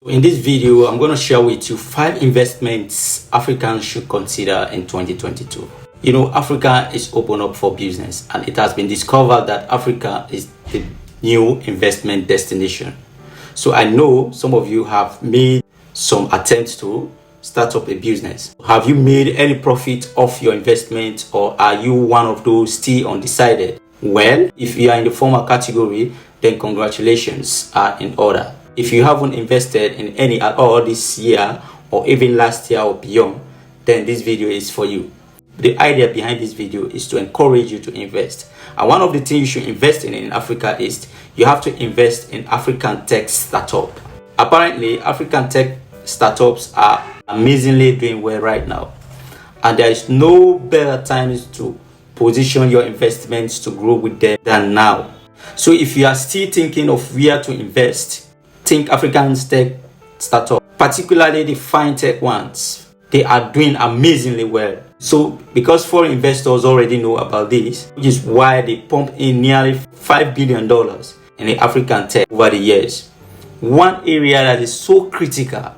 In this video, I'm going to share with you 5 investments Africans should consider in 2022. You know, Africa is open up for business, and it has been discovered that Africa is the new investment destination. So I know some of you have made some attempts to start up a business. Have you made any profit off your investment, or are you one of those still undecided? Well, if you are in the former category, then congratulations are in order. If you haven't invested in any at all this year or even last year or beyond, then this video is for you. The idea behind this video is to encourage you to invest. And one of the things you should invest in Africa is you have to invest in African tech startup. Apparently, African tech startups are amazingly doing well right now. And there is no better time to position your investments to grow with them than now. So if you are still thinking of where to invest, think African tech startup, particularly the fintech ones. They are doing amazingly well. So because foreign investors already know about this, which is why they pump in nearly $5 billion in the African tech over the years. One area that is so critical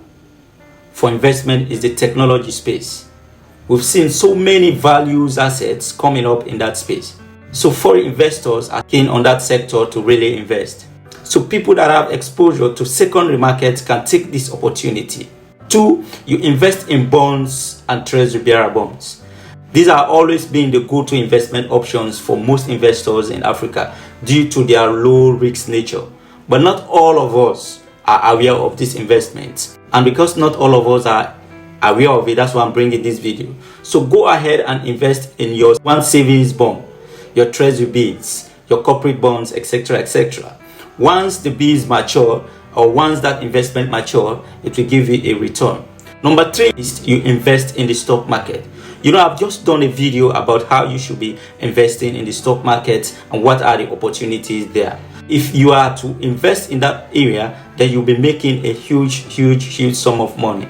for investment is the technology space. We've seen so many values assets coming up in that space. So foreign investors are keen on that sector to really invest. So people that have exposure to secondary markets can take this opportunity. 2, you invest in bonds and treasury bearer bonds. These are always been the go-to investment options for most investors in Africa due to their low risk nature. But not all of us are aware of these investments. And because not all of us are aware of it, that's why I'm bringing this video. So go ahead and invest in your one savings bond, your treasury bills, your corporate bonds, etc., etc. Once the bills mature, or once that investment mature, it will give you a return. Number 3 is you invest in the stock market. You know, I've just done a video about how you should be investing in the stock market and what are the opportunities there. If you are to invest in that area, then you'll be making a huge sum of money.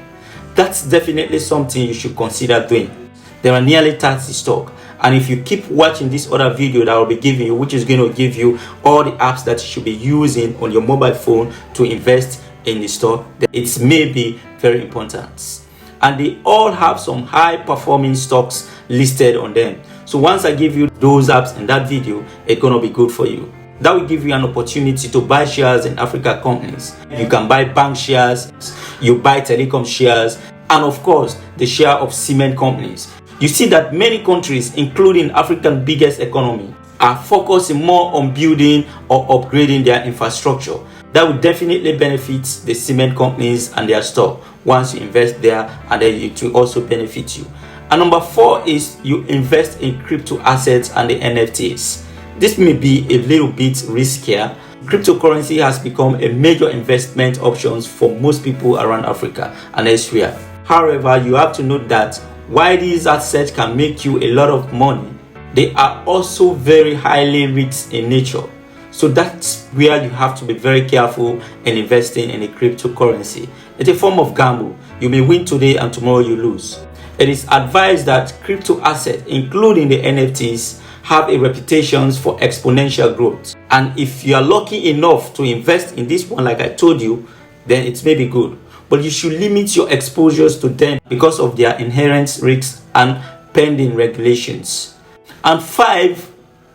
That's definitely something you should consider doing. There are nearly 30 stocks. And if you keep watching this other video that I'll be giving you, which is going to give you all the apps that you should be using on your mobile phone to invest in the stock, it may be very important. And they all have some high performing stocks listed on them. So once I give you those apps in that video, it's going to be good for you. That will give you an opportunity to buy shares in Africa companies. You can buy bank shares, you buy telecom shares, and of course, the share of cement companies. You see that many countries, including Africa's biggest economy, are focusing more on building or upgrading their infrastructure. That will definitely benefit the cement companies and their stock once you invest there, and then it will also benefit you. And number 4 is you invest in crypto assets and the NFTs. This may be a little bit riskier. Cryptocurrency has become a major investment option for most people around Africa and elsewhere. However, you have to note that while these assets can make you a lot of money, they are also very highly risk in nature. So that's where you have to be very careful in investing in a cryptocurrency. It's a form of gamble. You may win today and tomorrow you lose. It is advised that crypto assets, including the NFTs, have a reputation for exponential growth. And if you are lucky enough to invest in this one, like I told you, then it may be good. But you should limit your exposures to them because of their inherent risks and pending regulations. And 5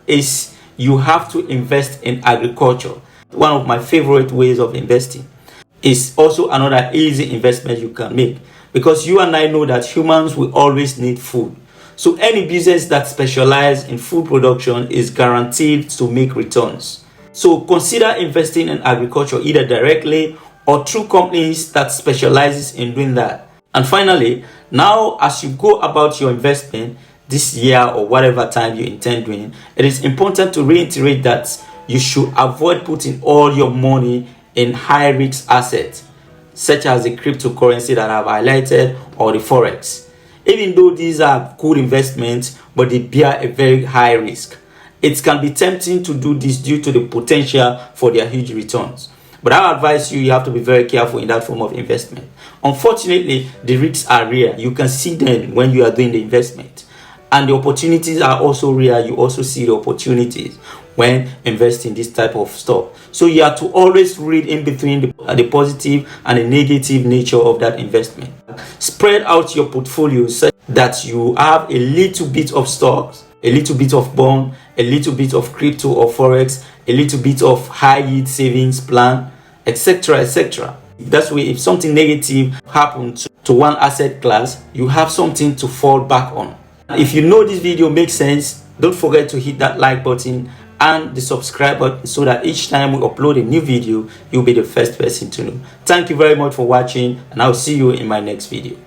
is you have to invest in agriculture. One of my favorite ways of investing is also another easy investment you can make, because you and I know that humans will always need food. So any business that specializes in food production is guaranteed to make returns. So consider investing in agriculture either directly or through companies that specializes in doing that. And finally, now as you go about your investment this year or whatever time you intend doing, it is important to reiterate that you should avoid putting all your money in high risk assets, such as the cryptocurrency that I've highlighted or the forex. Even though these are good investments, but they bear a very high risk. It can be tempting to do this due to the potential for their huge returns. But I advise you have to be very careful in that form of investment. Unfortunately, the risks are rare. You can see them when you are doing the investment. And the opportunities are also rare. You also see the opportunities. when investing this type of stock. So you have to always read in between the positive and the negative nature of that investment. Spread out your portfolio so that you have a little bit of stocks, a little bit of bond, a little bit of crypto or forex, a little bit of high yield savings plan, etc., etc. That's way, if something negative happens to one asset class, you have something to fall back on. If you know this video makes sense, don't forget to hit that like button and the subscribe button so that each time we upload a new video, you'll be the first person to know. Thank you very much for watching, and I'll see you in my next video.